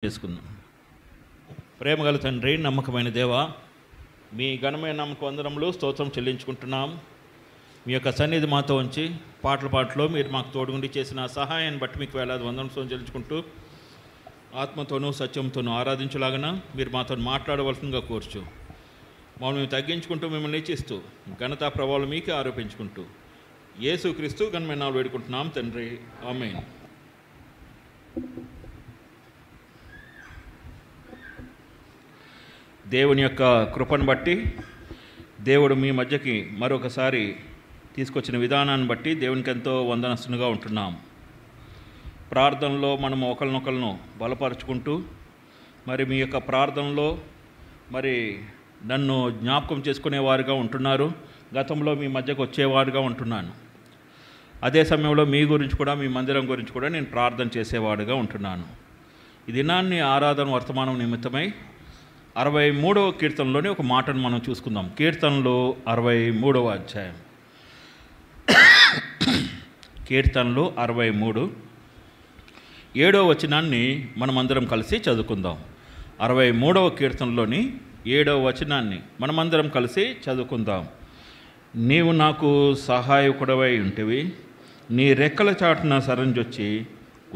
చేసుకుందాం. ప్రేమగల తండ్రి, నమ్మకమైన దేవ, మీ ఘనమైన నమ్మక వందనములు స్తోత్రం చెల్లించుకుంటున్నాం. మీ యొక్క సన్నిధి మాతో ఉంచి పాటలో మీరు మాకు తోడుగుండి చేసిన సహాయాన్ని బట్టి మీకు వేలాది వందనం చెల్లించుకుంటూ ఆత్మతోనూ సత్యంతోనూ ఆరాధించలాగన మీరు మాతో మాట్లాడవలసిందిగా కోర్చు. మమ్మల్ని తగ్గించుకుంటూ మిమ్మల్ని నిచ్చిస్తూ ఘనతా ప్రభావాలు మీకే ఆరోపించుకుంటూ యేసుక్రీస్తు ఘనమైన నామములో వేడుకుంటున్నాం తండ్రి, ఆమేన్. దేవుని యొక్క కృపను బట్టి, దేవుడు మీ మధ్యకి మరొకసారి తీసుకొచ్చిన విధానాన్ని బట్టి దేవునికి ఎంతో వందనస్తునిగా ఉంటున్నాం. ప్రార్థనలో మనం ఒకరినొకరును బలపరుచుకుంటూ మరి మీ యొక్క ప్రార్థనలో మరి నన్ను జ్ఞాపకం చేసుకునేవారుగా ఉంటున్నారు. గతంలో మీ మధ్యకు వచ్చేవారుగా ఉంటున్నాను. అదే సమయంలో మీ గురించి కూడా, మీ మందిరం గురించి కూడా నేను ప్రార్థన చేసేవాడుగా ఉంటున్నాను. ఈ దినాన్ని ఆరాధన వర్తమానం నిమిత్తమై 63వ కీర్తనలోని ఒక మాటను మనం చూసుకుందాం. కీర్తనలు 63వ అధ్యాయం. కీర్తనలు 63 7వ వచనాన్ని మనమందరం కలిసి చదువుకుందాం. 63వ కీర్తనలోని 7వ వచనాన్ని మనమందరం కలిసి చదువుకుందాం. నీవు నాకు సహాయకుడవై ఉంటివి, నీ రెక్కల చాటున సరంజొచ్చి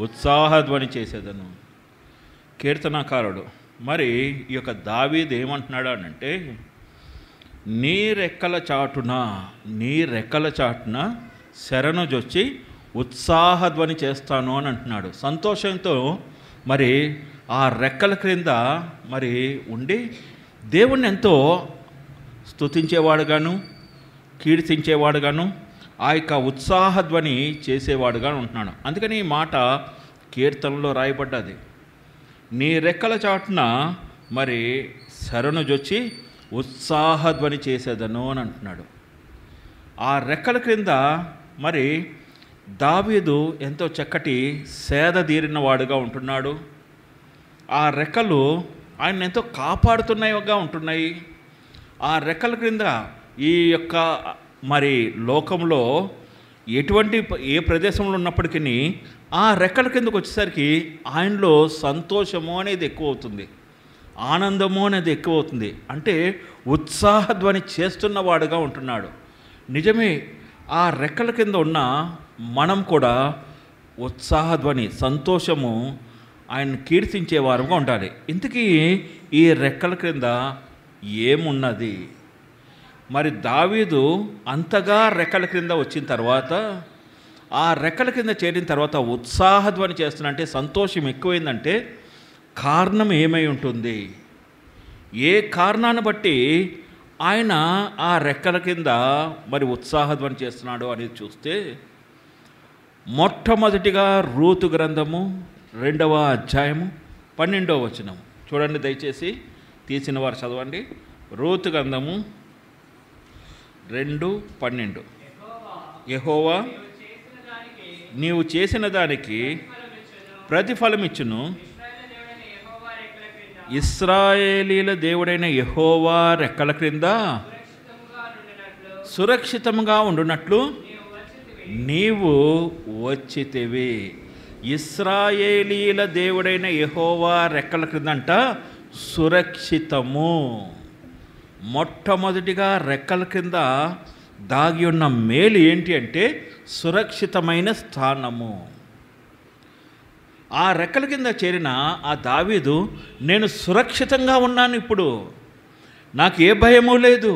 ఉత్సాహధ్వని చేసేదను. కీర్తనాకారుడు మరి ఈ యొక్క దావీదు ఏమంటున్నాడు అంటే, నీ రెక్కల చాటున శరణుజొచ్చి ఉత్సాహధ్వని చేస్తాను అని అంటున్నాడు. సంతోషంతో మరి ఆ రెక్కల క్రింద మరి ఉండి దేవుణ్ణి ఎంతో స్తుతించేవాడుగాను, కీర్తించేవాడుగాను, ఆ యొక్క ఉత్సాహధ్వని చేసేవాడుగా ఉంటున్నాడు. అందుకని ఈ మాట కీర్తనలో రాయబడ్డది. నీ రెక్కల చాటున మరి శరణుజొచ్చి ఉత్సాహధ్వని చేసేదను అని అంటున్నాడు. ఆ రెక్కల క్రింద మరి దావీదు ఎంతో చక్కటి సేద తీరిన వాడుగా ఉంటున్నాడు. ఆ రెక్కలు ఆయన ఎంతో కాపాడుతున్నాయిగా ఉంటున్నాయి. ఆ రెక్కల క్రింద ఈ యొక్క మరి లోకంలో ఏ ప్రదేశంలో ఉన్నప్పటికీ ఆ రెక్కల కిందకు వచ్చేసరికి ఆయనలో సంతోషము అనేది ఎక్కువ అవుతుంది, ఆనందము అనేది ఎక్కువ అవుతుంది. అంటే ఉత్సాహధ్వని చేస్తున్నవాడుగా ఉంటున్నాడు. నిజమే, ఆ రెక్కల కింద ఉన్న మనం కూడా ఉత్సాహధ్వని, సంతోషము, ఆయన కీర్తించేవారుగా ఉండాలి. ఇంతకీ ఈ రెక్కల క్రింద ఏమున్నది? మరి దావీదు అంతగా రెక్కల క్రింద వచ్చిన తర్వాత, ఆ రెక్కల కింద చేరిన తర్వాత ఉత్సాహధ్వని చేస్తున్నా అంటే సంతోషం ఎక్కువైందంటే కారణం ఏమై ఉంటుంది? ఏ కారణాన్ని బట్టి ఆయన ఆ రెక్కల కింద మరి ఉత్సాహధ్వని చేస్తున్నాడు అనేది చూస్తే, మొట్టమొదటిగా రూతు గ్రంథము 2వ అధ్యాయము 12వ వచనం చూడండి దయచేసి. తీసిన వారు చదవండి. రూతు గ్రంథము 2:12. యెహోవా నీవు చేసిన దానికి ప్రతిఫలమిచ్చును, ఇశ్రాయేలీల దేవుడైన యెహోవా రెక్కల క్రింద సురక్షితంగా ఉండునట్లు నీవు వచ్చితివి. ఇశ్రాయేలీల దేవుడైన యెహోవా రెక్కల క్రింద అంట సురక్షితము. మొట్టమొదటిగా రెక్కల కింద దాగి ఉన్న మేలు ఏంటి అంటే సురక్షితమైన స్థానము. ఆ రెక్కల కింద చేరిన ఆ దావీదు, నేను సురక్షితంగా ఉన్నాను, ఇప్పుడు నాకు ఏ భయము లేదు,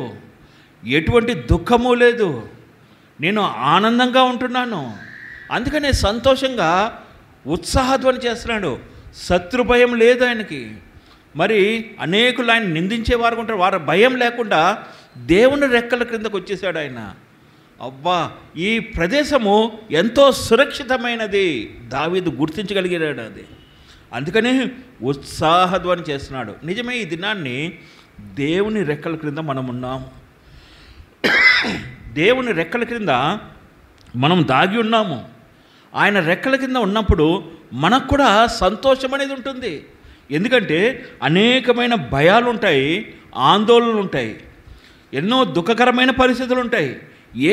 ఎటువంటి దుఃఖము లేదు, నేను ఆనందంగా ఉంటున్నాను. అందుకనే సంతోషంగా ఉత్సాహధ్వని చేస్తున్నాడు. శత్రు భయం లేదు ఆయనకి. మరి అనేకులు ఆయన నిందించేవారు ఉంటారు, వారి భయం లేకుండా దేవుని రెక్కల క్రిందకు వచ్చేసాడు ఆయన. అబ్బా, ఈ ప్రదేశము ఎంతో సురక్షితమైనది దావీదు గుర్తించగలిగాడు అది. అందుకని ఉత్సాహధ్వని చేస్తున్నాడు. నిజమే, ఈ దినాన్ని దేవుని రెక్కల క్రింద మనం ఉన్నాము. దేవుని రెక్కల క్రింద మనం దాగి ఉన్నాము. ఆయన రెక్కల కింద ఉన్నప్పుడు మనకు కూడా సంతోషం అనేది ఉంటుంది. ఎందుకంటే అనేకమైన భయాలు ఉంటాయి, ఆందోళనలు ఉంటాయి, ఎన్నో దుఃఖకరమైన పరిస్థితులు ఉంటాయి.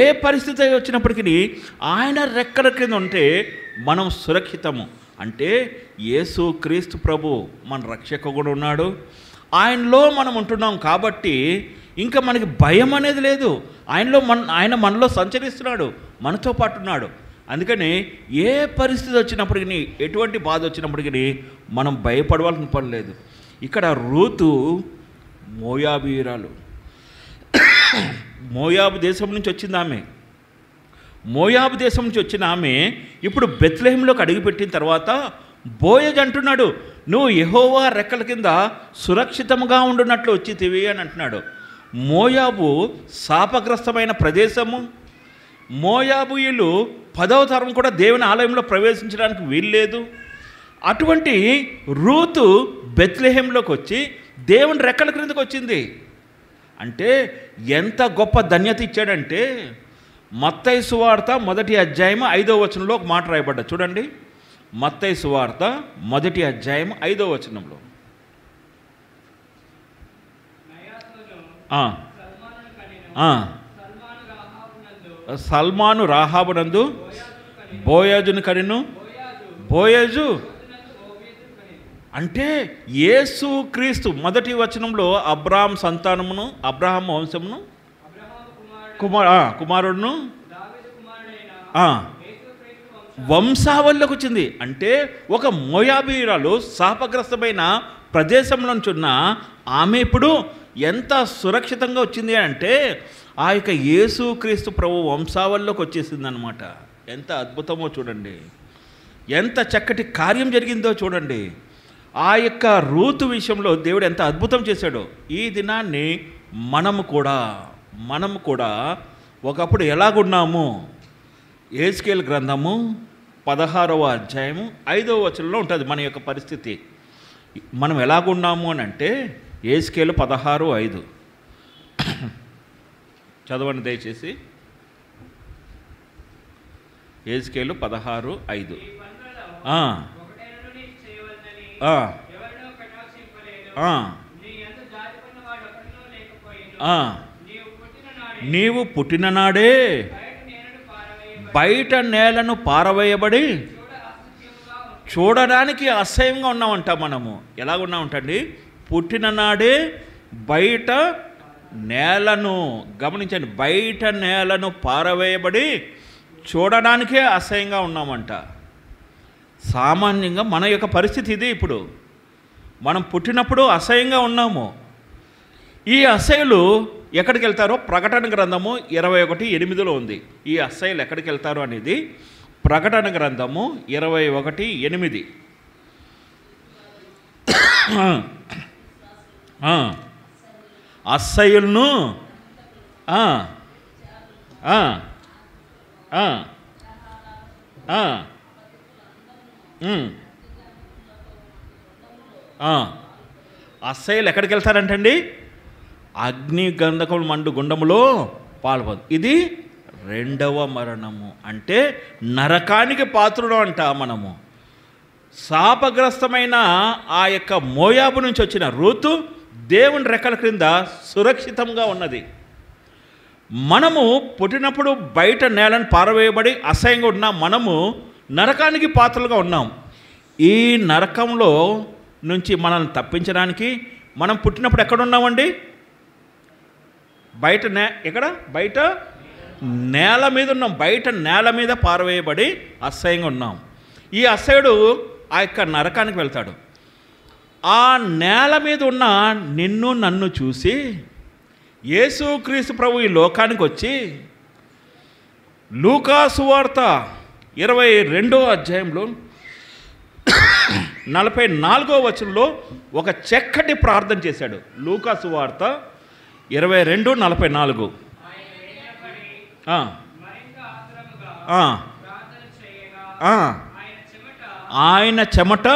ఏ పరిస్థితి వచ్చినప్పటికీ ఆయన రెక్కల కింద ఉంటే మనం సురక్షితము. అంటే యేసు క్రీస్తు ప్రభు మన రక్షకుడు ఉన్నాడు, ఆయనలో మనం ఉంటున్నాం కాబట్టి ఇంకా మనకి భయం అనేది లేదు. ఆయన మనలో సంచరిస్తున్నాడు, మనతో పాటు ఉన్నాడు. అందుకని ఏ పరిస్థితి వచ్చినప్పటికీ, ఎటువంటి బాధ వచ్చినప్పటికీ మనం భయపడవలసిన పని లేదు. ఇక్కడ రూతు మోయాబీయురాలు, మోయాబు దేశం నుంచి వచ్చింది ఆమె. మోయాబు దేశం నుంచి వచ్చిన ఆమె ఇప్పుడు బెత్లెహేంలోకి అడుగుపెట్టిన తర్వాత బోయజ్ అంటున్నాడు, నువ్వు యెహోవా రెక్కల కింద సురక్షితంగా ఉండున్నట్లు వచ్చితివి అని అంటున్నాడు. మోయాబు శాపగ్రస్తమైన ప్రదేశము. మోయాబుయులు 10వ తరం కూడా దేవుని ఆలయంలో ప్రవేశించడానికి వీల్లేదు. అటువంటి రూతు బెత్లెహేంలోకి వచ్చి దేవుని రెక్కల క్రిందకు వచ్చింది. అంటే ఎంత గొప్ప ధన్యత ఇచ్చాడంటే, మత్తయి సువార్త 1వ అధ్యాయం 5వ వచనంలో ఒక మాట రాయబడ్డా చూడండి. మత్తయి సువార్త 1వ అధ్యాయం 5వ వచనంలో సల్మాను రాహాబునందు బోయాజును కనెను, బోయాజు అంటే యేసు క్రీస్తు. మొదటి వచనంలో అబ్రాహాం సంతానమును, అబ్రాహాం వంశమును, కుమారుడును వంశావళిలోకి వచ్చింది. అంటే ఒక మోయాబీయురాలు శాపగ్రస్తమైన ప్రదేశంలో నుంచి ఉన్న ఆమె ఇప్పుడు ఎంత సురక్షితంగా వచ్చింది అంటే ఆ యొక్క యేసు క్రీస్తు ప్రభు వంశావళిలోకి వచ్చేసింది అనమాట. ఎంత అద్భుతమో చూడండి, ఎంత చక్కటి కార్యం జరిగిందో చూడండి. ఆ యొక్క రూతు విషయంలో దేవుడు ఎంత అద్భుతం చేశాడో. ఈ దినాన్ని మనము కూడా ఒకప్పుడు ఎలాగున్నాము, యెహెజ్కేలు గ్రంథము 16వ అధ్యాయము 5వ వచనంలో ఉంటుంది మన యొక్క పరిస్థితి. మనం ఎలాగున్నాము అని అంటే యెహెజ్కేలు 16:5 చదవండి దయచేసి. యెహెజ్కేలు 16:5 నీవు పుట్టిన నాడే బయట నేలను పారవేయబడి చూడడానికి అసహ్యంగా ఉన్నామంట. మనము ఎలాగున్నామంటండి, పుట్టిన నాడే బయట నేలను, గమనించండి, బయట నేలను పారవేయబడి చూడడానికే అసహ్యంగా ఉన్నామంట. సామాన్యంగా మన యొక్క పరిస్థితి ఇది. ఇప్పుడు మనం పుట్టినప్పుడు అసహ్యంగా ఉన్నాము. ఈ అసహ్యులు ఎక్కడికి వెళ్తారో ప్రకటన గ్రంథము 21:8 ఉంది. ఈ అసహ్యులు ఎక్కడికి వెళ్తారో అనేది ప్రకటన గ్రంథము 21:8. అసహ్యులను అసహ్యులు ఎక్కడికి వెళ్తారంటండి, అగ్ని గంధకం మండు గుండములో పాల్పదు. ఇది 2వ మరణము. అంటే నరకానికి పాత్రుడు అంట మనము. శాపగ్రస్తమైన ఆ యొక్క మోయాబు నుంచి వచ్చిన రూతు దేవుని రెక్కల క్రింద సురక్షితంగా ఉన్నది. మనము పుట్టినప్పుడు బయట నేలను పారవేయబడి అసహ్యంగా ఉన్న మనము నరకానికి పాత్రలుగా ఉన్నాం. ఈ నరకంలో నుంచి మనల్ని తప్పించడానికి మనం పుట్టినప్పుడు ఎక్కడున్నామండి, బయట నేల మీద ఉన్నాం. బయట నేల మీద పారవేయబడి అసహ్యంగా ఉన్నాం. ఈ అసహ్యుడు ఆ యొక్క నరకానికి వెళ్తాడు. ఆ నేల మీద ఉన్న నిన్ను నన్ను చూసి యేసుక్రీస్తు ప్రభు ఈ లోకానికి వచ్చి లూకా సువార్త 22వ అధ్యాయంలో 44వ వచనంలో ఒక చక్కటి ప్రార్థన చేశాడు. లూకా సువార్త 22:44. ఆయన చెమట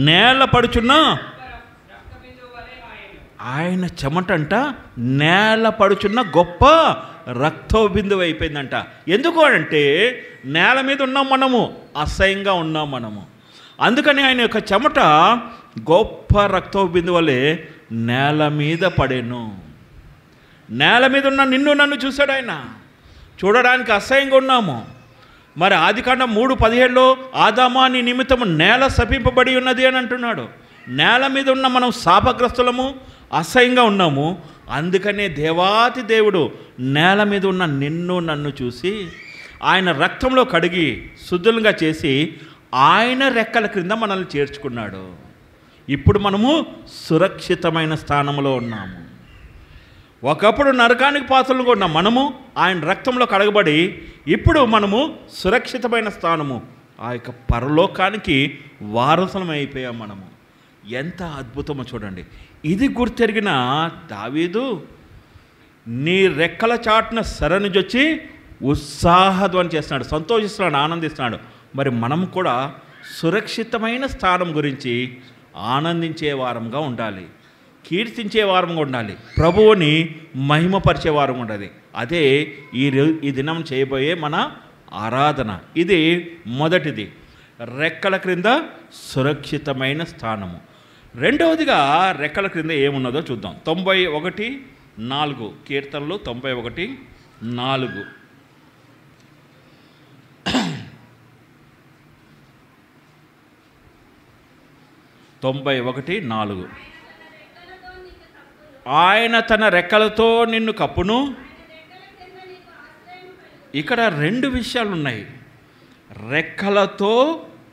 నేల పడుచున్న, ఆయన చెమట అంట నేల పడుచున్న గొప్ప రక్త బిందువు అయిపోయిందంట. ఎందుకు అంటే నేల మీద ఉన్నాం మనము, అసహ్యంగా ఉన్నాం మనము. అందుకని ఆయన యొక్క చెమట గొప్ప రక్త బిందువు వలె నేల మీద పడేను. నేల మీద ఉన్న నిన్ను నన్ను చూశాడు ఆయన. చూడడానికి అసహ్యంగా ఉన్నాము, మరి ఆదికాండం 3:17లో ఆదామా నీ నిమిత్తము నేల శపింపబడి ఉన్నది అని అంటున్నాడు. నేల మీద ఉన్న మనం శాపగ్రస్తులము, అసహ్యంగా ఉన్నాము. అందుకనే దేవాతి దేవుడు నేల మీద ఉన్న నిన్ను నన్ను చూసి ఆయన రక్తంలో కడిగి శుద్ధులుగా చేసి ఆయన రెక్కల క్రింద మనల్ని చేర్చుకున్నాడు. ఇప్పుడు మనము సురక్షితమైన స్థానంలో ఉన్నాము. ఒకప్పుడు నరకానికి పాత్రలుగా ఉన్న మనము ఆయన రక్తంలో కడగబడి ఇప్పుడు మనము సురక్షితమైన స్థానము, ఆ యొక్క పరలోకానికి వారసులం అయిపోయాం మనము. ఎంత అద్భుతమో చూడండి. ఇది గుర్తెరిగిన దావీదు నీ రెక్కల చాటున శరణుజొచ్చి ఉత్సాహధ్వని చేస్తున్నాడు, సంతోషిస్తున్నాడు, ఆనందిస్తున్నాడు. మరి మనం కూడా సురక్షితమైన స్థానం గురించి ఆనందించే వారంగా ఉండాలి, కీర్తించే వారంగా ఉండాలి, ప్రభువుని మహిమపరిచే వారంగా ఉండాలి. అదే ఈ దినం చేయబోయే మన ఆరాధన. ఇది మొదటిది, రెక్కల క్రింద సురక్షితమైన స్థానము. రెండవదిగా రెక్కల క్రింద ఏమున్నదో చూద్దాం. 91:4 కీర్తనలు 91:4. 91:4 ఆయన తన రెక్కలతో నిన్ను కప్పును. ఇక్కడ రెండు విషయాలు ఉన్నాయి. రెక్కలతో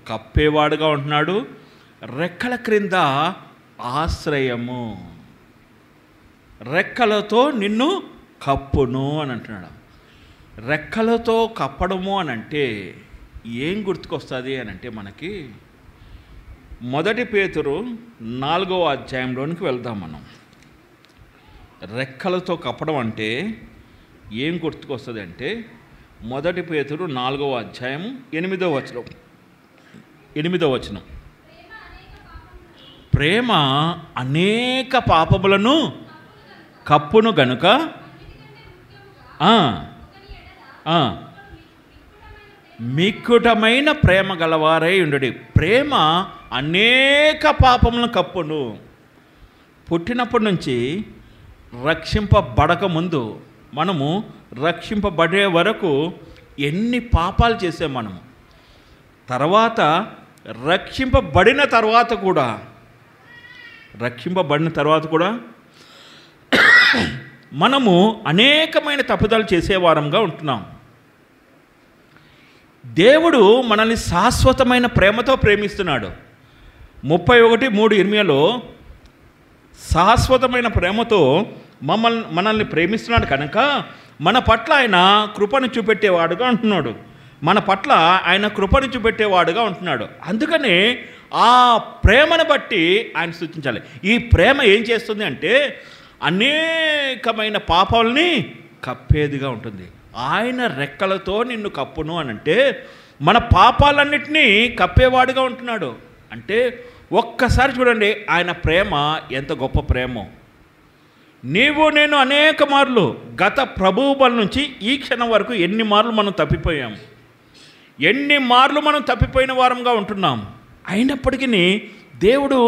కప్పేవాడుగా ఉంటున్నాడు, రెక్కల క్రింద ఆశ్రయము. రెక్కలతో నిన్ను కప్పును అని అంటున్నాడు. రెక్కలతో కప్పడము అని అంటే ఏం గుర్తుకొస్తుంది అని అంటే మనకి 1 పేతురు 4వ అధ్యాయంలోనికి వెళ్దాం మనం. రెక్కలతో కప్పడం అంటే ఏం గుర్తుకొస్తుంది అంటే 1 పేతురు 4వ అధ్యాయం 8వ వచనం. ప్రేమ అనేక పాపములను కప్పును గనుక మిక్కుటమైన ప్రేమ గలవారై ఉండుడి. ప్రేమ అనేక పాపములను కప్పును. పుట్టినప్పటి నుంచి రక్షింపబడక ముందు మనము రక్షింపబడే వరకు ఎన్ని పాపాలు చేసాం మనము. తర్వాత రక్షింపబడిన తర్వాత కూడా మనము అనేకమైన తప్పుదలు చేసేవారంగా ఉంటున్నాం. దేవుడు మనల్ని శాశ్వతమైన ప్రేమతో ప్రేమిస్తున్నాడు. 31:3 శాశ్వతమైన ప్రేమతో మనల్ని ప్రేమిస్తున్నాడు కనుక మన పట్ల ఆయన కృపను చూపెట్టేవాడుగా ఉంటున్నాడు. అందుకనే ఆ ప్రేమను బట్టి ఆయన సూచించాలి. ఈ ప్రేమ ఏం చేస్తుంది అంటే అనేకమైన పాపాలని కప్పేదిగా ఉంటుంది. ఆయన రెక్కలతో నిన్ను కప్పును అని అంటే మన పాపాలన్నిటినీ కప్పేవాడుగా ఉంటున్నాడు. అంటే ఒక్కసారి చూడండి ఆయన ప్రేమ ఎంత గొప్ప ప్రేమో. నీవు నేను అనేక మార్లు గత ప్రభువు బల నుంచి ఈ క్షణం వరకు ఎన్ని మార్లు మనం తప్పిపోయిన వారంగా ఉంటున్నాం. అయినప్పటికీ దేవుడు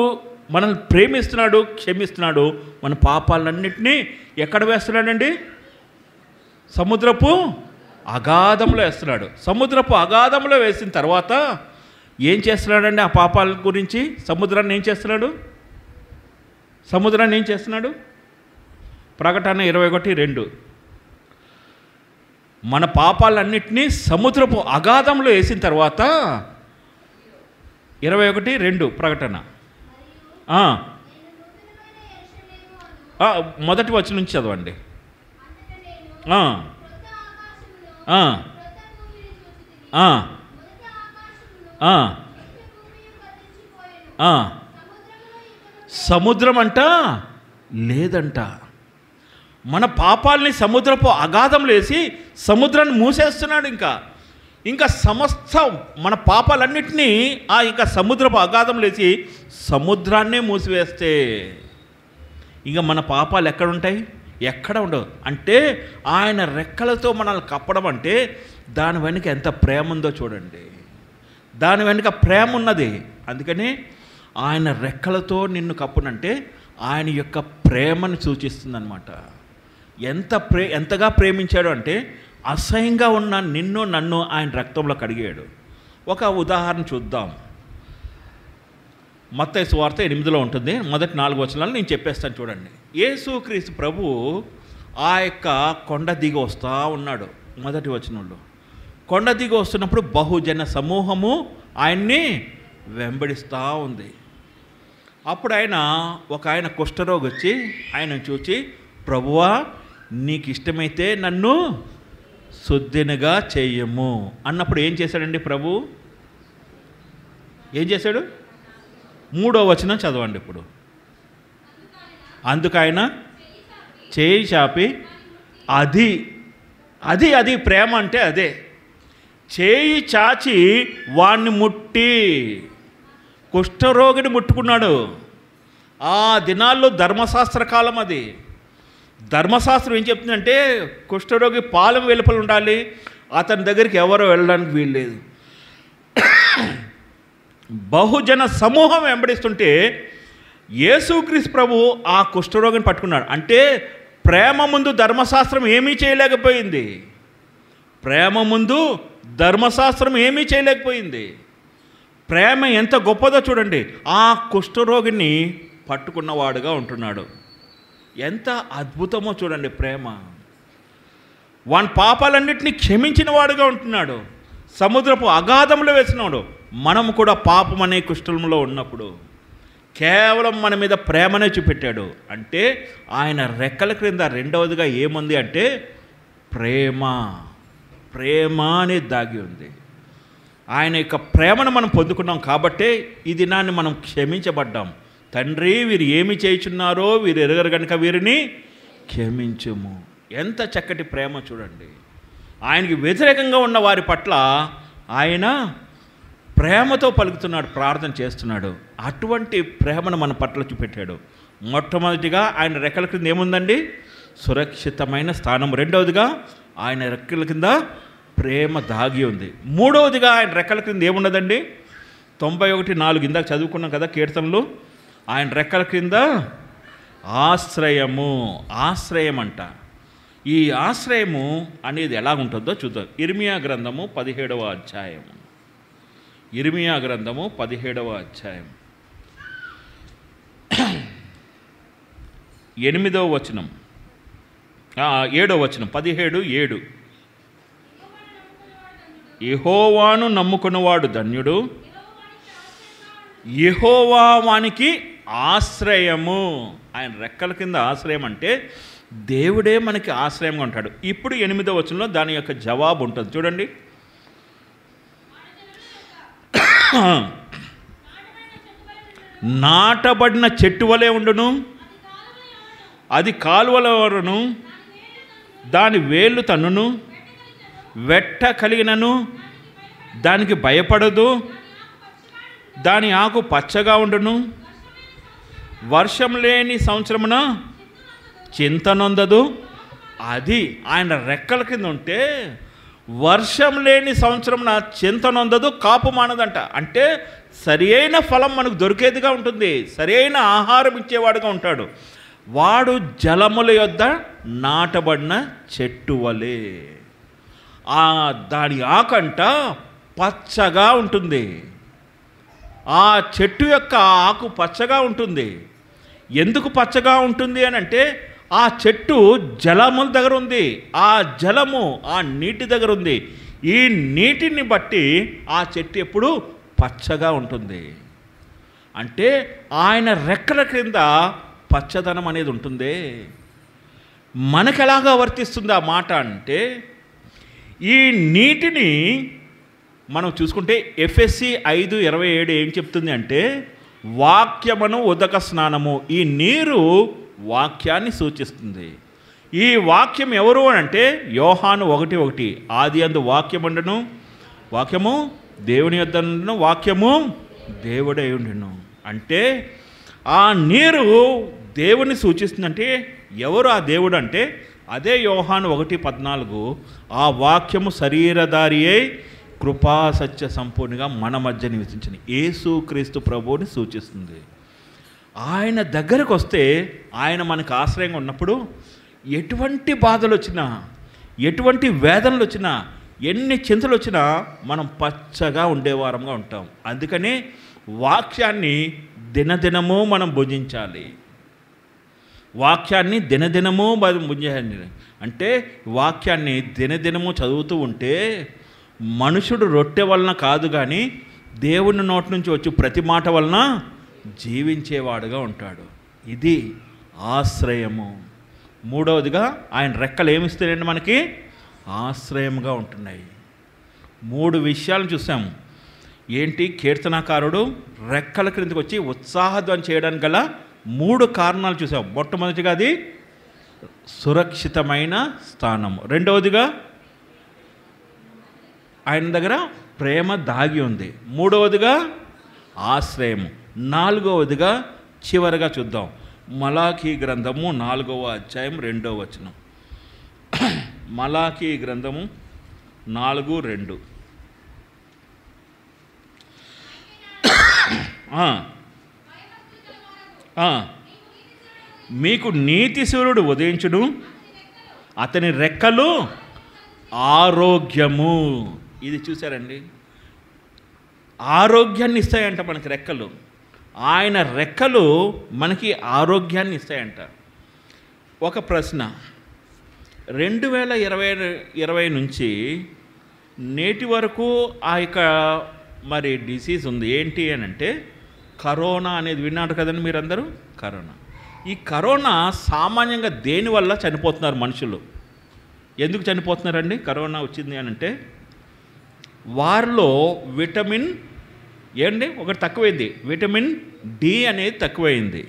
మనల్ని ప్రేమిస్తున్నాడు, క్షమిస్తున్నాడు. మన పాపాలన్నింటినీ ఎక్కడ వేస్తున్నాడండి? సముద్రపు అగాధంలో వేస్తున్నాడు. సముద్రపు అగాధంలో వేసిన తర్వాత ఏం చేస్తున్నాడండి? ఆ పాపాల గురించి సముద్రాన్ని ఏం చేస్తున్నాడు? ప్రకటన 21:2 మన పాపాలన్నింటినీ సముద్రపు అగాధంలో వేసిన తర్వాత 21:2 ప్రకటన మొదటి వచనం నుంచి చదవండి. సముద్రం అంట లేదంట. మన పాపాలని సముద్రపు అగాధంలో వేసి సముద్రాన్ని మూసేస్తున్నాడు. ఇంకా సమస్త మన పాపాలన్నింటినీ ఇంకా సముద్రపు అగాధంలో వేసి సముద్రాన్నే మూసివేస్తే ఇక మన పాపాలు ఎక్కడుంటాయి? ఎక్కడ ఉండవు. అంటే ఆయన రెక్కలతో మనల్ని కప్పడం అంటే దాని వెనుక ఎంత ప్రేమ ఉందో చూడండి. దాని వెనుక ప్రేమ ఉన్నది. అందుకని ఆయన రెక్కలతో నిన్ను కప్పునంటే ఆయన యొక్క ప్రేమను సూచిస్తుందన్నమాట. ఎంతగా ప్రేమించాడు అంటే అసహ్యంగా ఉన్న నిన్ను నన్ను ఆయన రక్తంలో కడిగాడు. ఒక ఉదాహరణ చూద్దాం. మత్తయి సువార్త 8లో ఉంటుంది. మొదటి 4 వచనాలు నేను చెప్పేస్తాను చూడండి. యేసుక్రీస్తు ప్రభు ఆ యొక్క కొండ దిగి వస్తూ ఉన్నాడు. మొదటి వచనంలో కొండ దిగి వస్తున్నప్పుడు బహుజన సమూహము ఆయన్ని వెంబడిస్తూ ఉంది. అప్పుడు ఆయన కుష్ఠరోగి వచ్చి ఆయన చూచి, ప్రభువా నీకు ఇష్టమైతే నన్ను శుద్ధినిగా చెయ్యము అన్నప్పుడు ఏం చేశాడండి ప్రభు? ఏం చేశాడు? 3వ వచనం చదవండి ఇప్పుడు. అందుకు ఆయన చేయి చాపి, అది ప్రేమ అంటే అదే. చేయి చాచి వాణ్ణి ముట్టి, కుష్ఠరోగిని ముట్టుకున్నాడు. ఆ దినాల్లో ధర్మశాస్త్ర కాలం అది. ధర్మశాస్త్రం ఏం చెప్తుందంటే కుష్ఠరోగి పాలెం వెలుపల ఉండాలి, అతని దగ్గరికి ఎవరో వెళ్ళడానికి వీల్లేదు. బహుజన సమూహం వెంబడిస్తుంటే యేసుక్రీస్తు ప్రభు ఆ కుష్ఠరోగిని పట్టుకున్నాడు. అంటే ప్రేమ ముందు ధర్మశాస్త్రం ఏమీ చేయలేకపోయింది. ప్రేమ ముందు ధర్మశాస్త్రం ఏమీ చేయలేకపోయింది. ప్రేమ ఎంత గొప్పదో చూడండి. ఆ కుష్ఠరోగిని పట్టుకున్నవాడుగా ఉంటున్నాడు. ఎంత అద్భుతమో చూడండి ప్రేమ. వాని పాపాలన్నింటినీ క్షమించిన వాడుగా ఉంటున్నాడు. సముద్రపు అగాధంలో వేసినాడు. మనము కూడా పాపం అనే కుష్ఠంలో ఉన్నప్పుడు కేవలం మన మీద ప్రేమనే చూపెట్టాడు. అంటే ఆయన రెక్కల క్రింద రెండవదిగా ఏముంది అంటే ప్రేమ అనేది దాగి ఉంది. ఆయన యొక్క ప్రేమను మనం పొందుకున్నాం కాబట్టే ఈ దినాన్ని మనం క్షమించబడ్డాం. తండ్రి వీరు ఏమి చేయుచున్నారో వీరు ఎరగరు కనుక వీరిని క్షమించుము. ఎంత చక్కటి ప్రేమ చూడండి. ఆయనకి వ్యతిరేకంగా ఉన్న వారి పట్ల ఆయన ప్రేమతో పలుకుతున్నాడు, ప్రార్థన చేస్తున్నాడు. అటువంటి ప్రేమను మన పట్ల చూపెట్టాడు. మొట్టమొదటిగా ఆయన రెక్కల కింద ఏముందండి? సురక్షితమైన స్థానం. రెండవదిగా ఆయన రెక్కల కింద ప్రేమ దాగి ఉంది. మూడవదిగా ఆయన రెక్కల కింద ఏమున్నదండి? 91:4 ఇందాక చదువుకున్నాం కదా కీర్తనలు. ఆయన రెక్కల కింద ఆశ్రయం అంట. ఈ ఆశ్రయము అనేది ఎలా ఉంటుందో చూద్దాం. ఇర్మియా గ్రంథము 17వ అధ్యాయం. ఇర్మియా గ్రంథము 17వ అధ్యాయం 8వ వచనం, 7వ వచనం, 17:7. యెహోవాను నమ్ముకున్నవాడు ధన్యుడు, యెహోవా వానికి ఆశ్రయము. ఆయన రెక్కల కింద ఆశ్రయం అంటే దేవుడే మనకి ఆశ్రయంగా ఉంటాడు. ఇప్పుడు 8వ వచనంలో దాని యొక్క జవాబు ఉంటుంది చూడండి. నాటబడిన చెట్టు వలె ఉండును, అది కాలువలవరను, దాని వేళ్ళు తన్నును, వెట్ట కలిగినను దానికి భయపడదు, దాని ఆకు పచ్చగా ఉండును, వర్షం లేని సంవత్సరమున చింతనొందదు. అది ఆయన రెక్కల కింద ఉంటే వర్షం లేని సంవత్సరమున చింతనొందదు, కాపు మానదంట. అంటే సరి అయిన ఫలం మనకు దొరికేదిగా ఉంటుంది, సరి అయిన ఆహారం ఇచ్చేవాడుగా ఉంటాడు. వాడు జలముల యొద్ద నాటబడిన చెట్టు వలె. దాని ఆకంట పచ్చగా ఉంటుంది. ఆ చెట్టు యొక్క ఆకు పచ్చగా ఉంటుంది. ఎందుకు పచ్చగా ఉంటుంది అని అంటే ఆ చెట్టు జలముల దగ్గర ఉంది, ఆ జలము ఆ నీటి దగ్గర ఉంది. ఈ నీటిని బట్టి ఆ చెట్టు ఎప్పుడు పచ్చగా ఉంటుంది. అంటే ఆయన రెక్కల క్రింద పచ్చదనం అనేది ఉంటుంది. మనకు ఎలాగా వర్తిస్తుంది ఆ మాట అంటే, ఈ నీటిని మనం చూసుకుంటే ఎఫ్ఎస్సి 5:27 ఏం చెప్తుంది అంటే వాక్యమును ఉదక స్నానము. ఈ నీరు వాక్యాన్ని సూచిస్తుంది. ఈ వాక్యం ఎవరు అని అంటే యోహాను 1:1 ఆదియందు వాక్యముండును, వాక్యము దేవుని యొద్ద నుండును, వాక్యము దేవుడై ఉండును. అంటే ఆ నీరు దేవుని సూచిస్తుందంటే ఎవరు ఆ దేవుడు అంటే అదే యోహాను 1:14 ఆ వాక్యము శరీరధారి అయి కృపా సత్య సంపూర్ణంగా మన మధ్య నివసించిన యేసుక్రీస్తు ప్రభువుని సూచిస్తుంది. ఆయన దగ్గరకు వస్తే ఆయన మనకు ఆశ్రయంగా ఉన్నప్పుడు ఎటువంటి బాధలు వచ్చినా, ఎటువంటి వేదనలు వచ్చినా, ఎన్ని చింతలు వచ్చినా మనం పచ్చగా ఉండేవారంగా ఉంటాం. అందుకని వాక్యాన్ని దినదినము మనం భుజించాలి. వాక్యాన్ని దినదినము భుజించాలి అంటే వాక్యాన్ని దినదినము చదువుతూ ఉంటే మనుషుడు రొట్టె వలన కాదు కానీ దేవుని నోటి నుంచి వచ్చి ప్రతి మాట వలన జీవించేవాడుగా ఉంటాడు. ఇది ఆశ్రయము. మూడవదిగా ఆయన రెక్కలు ఏమిస్తాయండి? మనకి ఆశ్రయంగా ఉంటున్నాయి. 3 విషయాలను చూసాము. ఏంటి? కీర్తనాకారుడు రెక్కల క్రిందకి వచ్చి ఉత్సాహధ్వని చేయడానికి గల 3 కారణాలు చూసాం. మొట్టమొదటిగా అది సురక్షితమైన స్థానం. రెండవదిగా ఆయన దగ్గర ప్రేమ దాగి ఉంది. మూడవదిగా ఆశ్రయము. నాలుగవదిగా చివరిగా చూద్దాం. మలాకీ గ్రంథము 4వ అధ్యాయం 2వ వచనం. మలాకీ గ్రంథము 4:2. మీకు నీతి సూర్యుడు ఉదయించుడు, అతని రెక్కలు ఆరోగ్యము. ఇది చూసారండి, ఆరోగ్యాన్ని ఇస్తాయంట మనకి రెక్కలు. ఆయన రెక్కలు మనకి ఆరోగ్యాన్ని ఇస్తాయంట. ఒక ప్రశ్న, 2020 నుంచి నేటి వరకు ఆ యొక్క మరి డిసీజ్ ఉంది. ఏంటి అని అంటే కరోనా అనేది విన్నారు కదండి మీరందరూ. కరోనా, ఈ కరోనా సామాన్యంగా దేనివల్ల చనిపోతున్నారు మనుషులు? ఎందుకు చనిపోతున్నారండి? కరోనా వచ్చింది అని అంటే వారిలో విటమిన్ ఒకటి తక్కువైంది. విటమిన్ డి అనేది తక్కువైంది.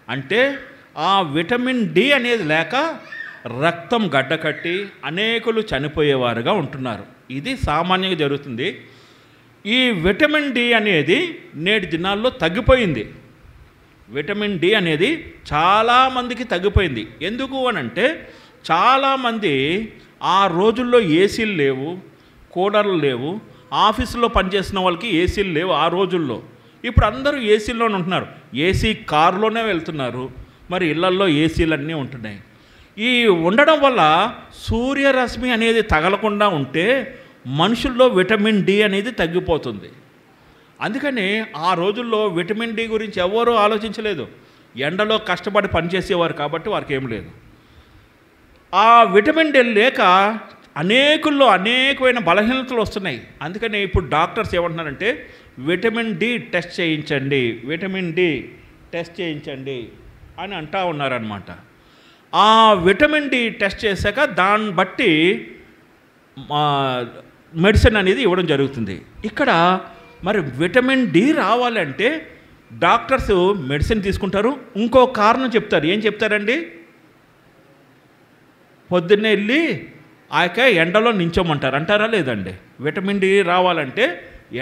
అంటే ఆ విటమిన్ డి అనేది లేక రక్తం గడ్డకట్టి అనేకులు చనిపోయేవారుగా ఉంటున్నారు. ఇది సామాన్యంగా జరుగుతుంది. ఈ విటమిన్ డి అనేది నేటి దినాల్లో తగ్గిపోయింది. విటమిన్ డి అనేది చాలామందికి తగ్గిపోయింది. ఎందుకు అని అంటే చాలామంది ఆ రోజుల్లో ఏసీలు లేవు, కూలర్లు లేవు, ఆఫీసులో పనిచేసిన వాళ్ళకి ఏసీలు లేవు ఆ రోజుల్లో. ఇప్పుడు అందరూ ఏసీల్లోనే ఉంటున్నారు. ఏసీ కారులోనే వెళ్తున్నారు. మరి ఇళ్లల్లో ఏసీలన్నీ ఉంటున్నాయి. ఈ ఉండడం వల్ల సూర్యరశ్మి అనేది తగలకుండా ఉంటే మనుషుల్లో విటమిన్ డి అనేది తగ్గిపోతుంది. అందుకని ఆ రోజుల్లో విటమిన్ డి గురించి ఎవరూ ఆలోచించలేదు. ఎండలో కష్టపడి పనిచేసేవారు కాబట్టి వారికి ఏం లేదు. ఆ విటమిన్ డి లేక అనేకుల్లో అనేకమైన బలహీనతలు వస్తున్నాయి. అందుకని ఇప్పుడు డాక్టర్స్ ఏమంటున్నారంటే విటమిన్ డి టెస్ట్ చేయించండి, విటమిన్ డి టెస్ట్ చేయించండి అని అంటూ ఉన్నారనమాట. ఆ విటమిన్ డి టెస్ట్ చేశాక దాన్ని బట్టి మెడిసిన్ అనేది ఇవ్వడం జరుగుతుంది. ఇక్కడ మరి విటమిన్ డి రావాలంటే డాక్టర్స్ మెడిసిన్ తీసుకుంటారు. ఇంకో కారణం చెప్తారు. ఏం చెప్తారండి? పొద్దున్నే వెళ్ళి ఆ యొక్క ఎండలో నించోమంటారు. అంటారా లేదండి? విటమిన్ డి రావాలంటే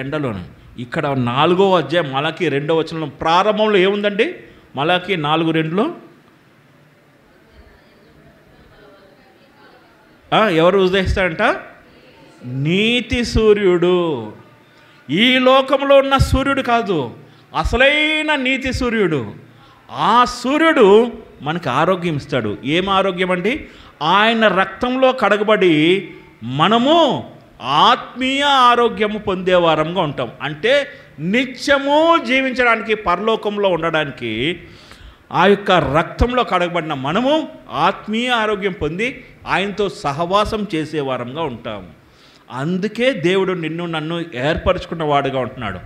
ఎండలోనే. ఇక్కడ 4వ అధ్యాయం మలాకీ 2వ వచనం ప్రారంభంలో ఏముందండి? మలాకీ 4:2లో ఎవరు ఉదయిస్తారంట? నీతి సూర్యుడు. ఈ లోకంలో ఉన్న సూర్యుడు కాదు, అసలైన నీతి సూర్యుడు. ఆ సూర్యుడు మనకు ఆరోగ్యం ఇస్తాడు. ఏం ఆరోగ్యం అండి? ఆయన రక్తంలో కడగబడి మనము ఆత్మీయ ఆరోగ్యము పొందేవారంగా ఉంటాం. అంటే నిత్యము జీవించడానికి, పరలోకంలో ఉండడానికి ఆ యొక్క రక్తంలో కడగబడిన మనము ఆత్మీయ ఆరోగ్యం పొంది ఆయనతో సహవాసం చేసేవారంగా ఉంటాం. అందుకే దేవుడు నిన్ను నన్ను ఏర్పరచుకున్న వాడుగా ఉంటున్నాడు.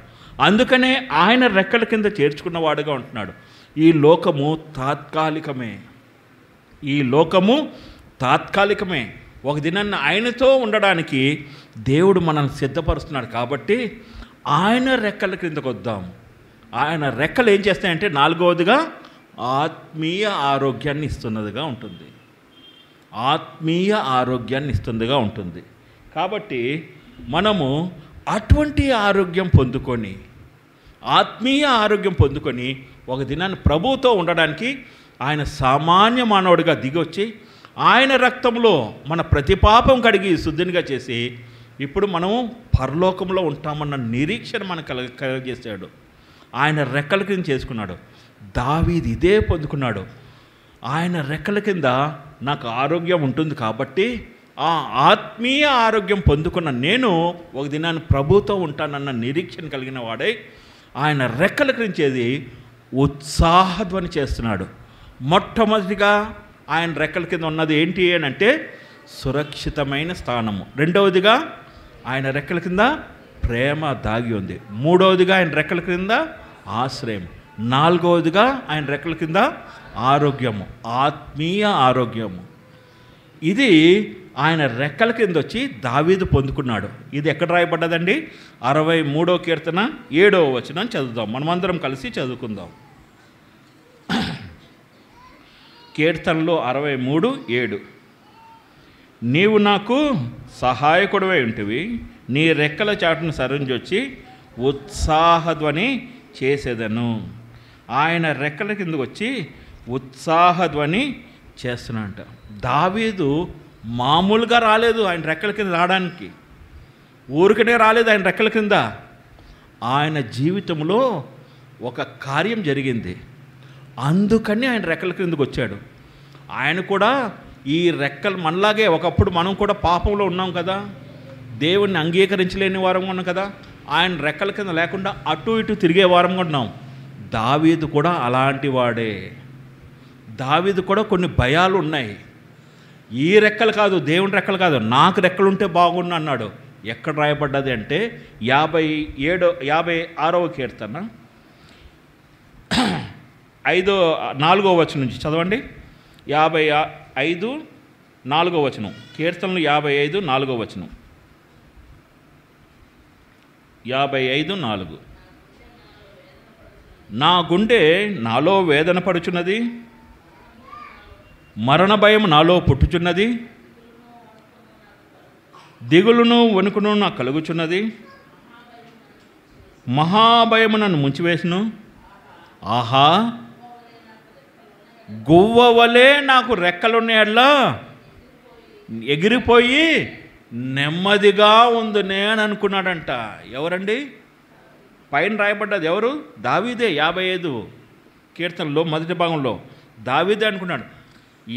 అందుకనే ఆయన రెక్కల కింద చేర్చుకున్న వాడుగా ఉంటున్నాడు. ఈ లోకము తాత్కాలికమే. ఈ లోకము తాత్కాలికమే. ఒక దినాన్ని ఆయనతో ఉండడానికి దేవుడు మనల్ని సిద్ధపరుస్తున్నాడు. కాబట్టి ఆయన రెక్కల క్రిందకు వద్దాం. ఆయన రెక్కలు ఏం చేస్తాయంటే 4వదిగా ఆత్మీయ ఆరోగ్యాన్ని ఇస్తున్నదిగా ఉంటుంది. ఆత్మీయ ఆరోగ్యాన్ని ఇస్తుందిగా ఉంటుంది. కాబట్టి మనము అటువంటి ఆరోగ్యం పొందుకొని, ఆత్మీయ ఆరోగ్యం పొందుకొని ఒక దినాన్ని ప్రభువుతో ఉండడానికి ఆయన సామాన్య మానవుడిగా దిగొచ్చి ఆయన రక్తంలో మన ప్రతి పాపం కడిగి శుద్ధినిగా చేసి ఇప్పుడు మనము పరలోకంలో ఉంటామన్న నిరీక్షణ మనకు కలగజేశాడు. ఆయన రెక్కల కింద చేసుకున్నాడు. దావీదు ఇదే పొందుకున్నాడు. ఆయన రెక్కల కింద నాకు ఆరోగ్యం ఉంటుంది కాబట్టి ఆ ఆత్మీయ ఆరోగ్యం పొందుకున్న నేను ఒక దినాన్ని ప్రభుతో ఉంటానన్న నిరీక్షణ కలిగిన వాడై ఆయన రెక్కల క్రించేది ఉత్సాహధ్వని చేస్తున్నాడు. మొట్టమొదటిగా ఆయన రెక్కల కింద ఉన్నది ఏంటి అని అంటే సురక్షితమైన స్థానము. రెండవదిగా ఆయన రెక్కల కింద ప్రేమ దాగి ఉంది. మూడవదిగా ఆయన రెక్కల కింద ఆశ్రయం. నాలుగవదిగా ఆయన రెక్కల కింద ఆరోగ్యము, ఆత్మీయ ఆరోగ్యము. ఇది ఆయన రెక్కల కింద వచ్చి దావీదు పొందుకున్నాడు. ఇది ఎక్కడ రాయబడ్డదండి? 63వ కీర్తన 7వ వచనం చదువుదాం. మనమందరం కలిసి చదువుకుందాం. కీర్తనలో 63:7. నీవు నాకు సహాయకుడివై ఉంటివి, నీ రెక్కల చాటును సరించొచ్చి ఉత్సాహధ్వని చేసేదను. ఆయన రెక్కల కిందకు వచ్చి ఉత్సాహధ్వని చేస్తున్నాడంట. దావీదు మామూలుగా రాలేదు ఆయన రెక్కల కింద రావడానికి, ఊరికనే రాలేదు ఆయన రెక్కల కింద. ఆయన జీవితంలో ఒక కార్యం జరిగింది, అందుకని ఆయన రెక్కల కిందకు వచ్చాడు. ఆయన కూడా ఈ రెక్కలు మనలాగే ఒకప్పుడు మనం కూడా పాపంలో ఉన్నాం కదా, దేవుణ్ణి అంగీకరించలేని వారంగా ఉన్నాం కదా, ఆయన రెక్కల కింద లేకుండా అటు ఇటు తిరిగే వారంగా ఉన్నాం. దావీదు కూడా అలాంటి వాడే. దావీదు కూడా కొన్ని భయాలు ఉన్నాయి. ఈ రెక్కలు కాదు, దేవుని రెక్కలు కాదు, నాకు రెక్కలుంటే బాగుండు అన్నాడు. ఎక్కడ రాయబడ్డది అంటే 56వ కీర్తన 4వ వచనం నుంచి చదవండి. 55 4వ వచనం. కీర్తనలు 55 4వ వచనం. 55 4. నా గుండె నాలో వేదన పడుచున్నది, మరణ భయం నాలో పుట్టుచున్నది, దిగులును వణుకును నాకు కలుగుచున్నది, మహాభయము నన్ను ముంచివేసును. ఆహా, గువ్వ వలె నాకు రెక్కలున్నాయల్లా ఎగిరిపోయి నెమ్మదిగా ఉందినే అని అనుకున్నాడంట. ఎవరండి? పైన రాయబడ్డది ఎవరు? దావీదే. 55 కీర్తనలో మొదటి భాగంలో దావీదే అనుకున్నాడు,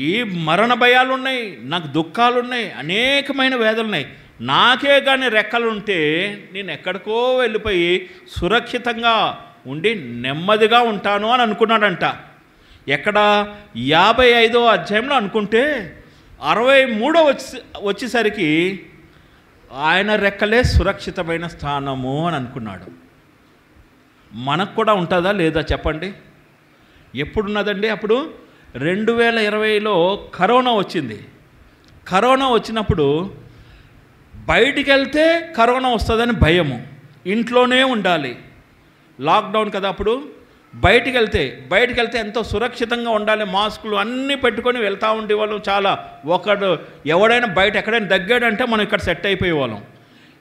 ఈ మరణ భయాలు ఉన్నాయి, నాకు దుఃఖాలు ఉన్నాయి, అనేకమైన వేదనలు ఉన్నాయి, నాకే కానీ రెక్కలుంటే నేను ఎక్కడికో వెళ్ళిపోయి సురక్షితంగా ఉండి నెమ్మదిగా ఉంటాను అని అనుకున్నాడంట. ఎక్కడ? 55వ అధ్యాయంలో అనుకుంటే 63వ వచ్చేసరికి ఆయన రెక్కలే సురక్షితమైన స్థానము అని అనుకున్నాడు. మనకు కూడా ఉంటుందా లేదా చెప్పండి? ఎప్పుడున్నదండి? అప్పుడు 2020లో కరోనా వచ్చింది. కరోనా వచ్చినప్పుడు బయటికి వెళ్తే కరోనా వస్తుందని భయము, ఇంట్లోనే ఉండాలి, లాక్డౌన్ కదా. అప్పుడు బయటికి వెళ్తే ఎంతో సురక్షితంగా ఉండాలి, మాస్కులు అన్నీ పెట్టుకొని వెళ్తూ ఉండేవాళ్ళం. చాలా ఎవడైనా బయట ఎక్కడైనా దగ్గాడంటే మనం ఇక్కడ సెట్ అయిపోయేవాళ్ళం.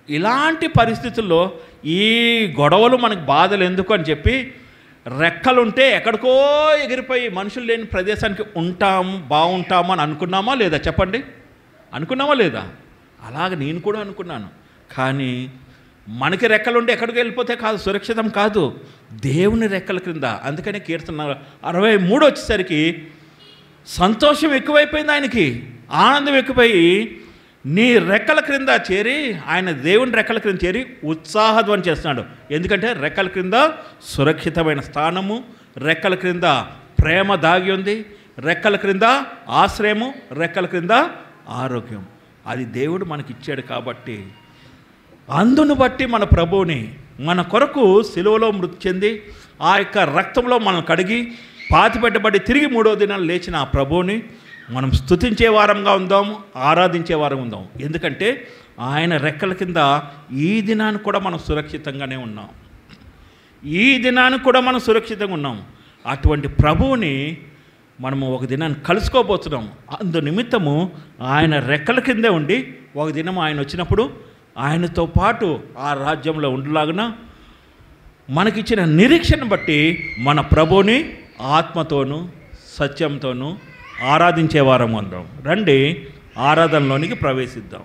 ఇలాంటి పరిస్థితుల్లో ఈ గొడవలు మనకు బాధలు ఎందుకు అని చెప్పి రెక్కలుంటే ఎక్కడికో ఎగిరిపోయి మనుషులు లేని ప్రదేశానికి బాగుంటాము అని అనుకున్నామా లేదా చెప్పండి? అనుకున్నామా లేదా? అలాగ నేను కూడా అనుకున్నాను. కానీ మనకి రెక్కలుండి ఎక్కడికి వెళ్ళిపోతే కాదు, సురక్షితం కాదు, దేవుని రెక్కల క్రింద. అందుకని కీర్తన 63 వచ్చేసరికి సంతోషం ఎక్కువైపోయింది, ఆయనకి ఆనందం ఎక్కువైపోయి నీ రెక్కల క్రింద చేరి, ఆయన దేవుని రెక్కల క్రింద చేరి ఉత్సాహధ్వని చేస్తున్నాడు. ఎందుకంటే రెక్కల క్రింద సురక్షితమైన స్థానము, రెక్కల క్రింద ప్రేమ దాగి ఉంది, రెక్కల క్రింద ఆశ్రయము, రెక్కల క్రింద ఆరోగ్యం. అది దేవుడు మనకిచ్చాడు. కాబట్టి అందును బట్టి మన ప్రభువుని మన కొరకు సిలువలో మృతి చెంది ఆ యొక్క రక్తంలో మనం కడిగి పాతిపెట్టబడి తిరిగి 3వ దినాలు లేచిన ఆ ప్రభువుని మనం స్తుతించే వారంగా ఉందాము, ఆరాధించే వారం ఉందాం. ఎందుకంటే ఆయన రెక్కల కింద ఈ దినానికి కూడా మనం సురక్షితంగానే ఉన్నాం. ఈ దినానికి కూడా మనం సురక్షితంగా ఉన్నాం. అటువంటి ప్రభువుని మనము ఒక దినాన్ని కలుసుకోబోతున్నాం. అందు నిమిత్తము ఆయన రెక్కల కిందే ఉండి ఒక దినం ఆయన వచ్చినప్పుడు ఆయనతో పాటు ఆ రాజ్యంలో ఉండలాగున మనకిచ్చిన నిరీక్షను బట్టి మన ప్రభువుని ఆత్మతోనూ సత్యంతోనూ ఆరాధించే వారం ఉందాం. రండి ఆరాధనలోనికి ప్రవేశిద్దాం.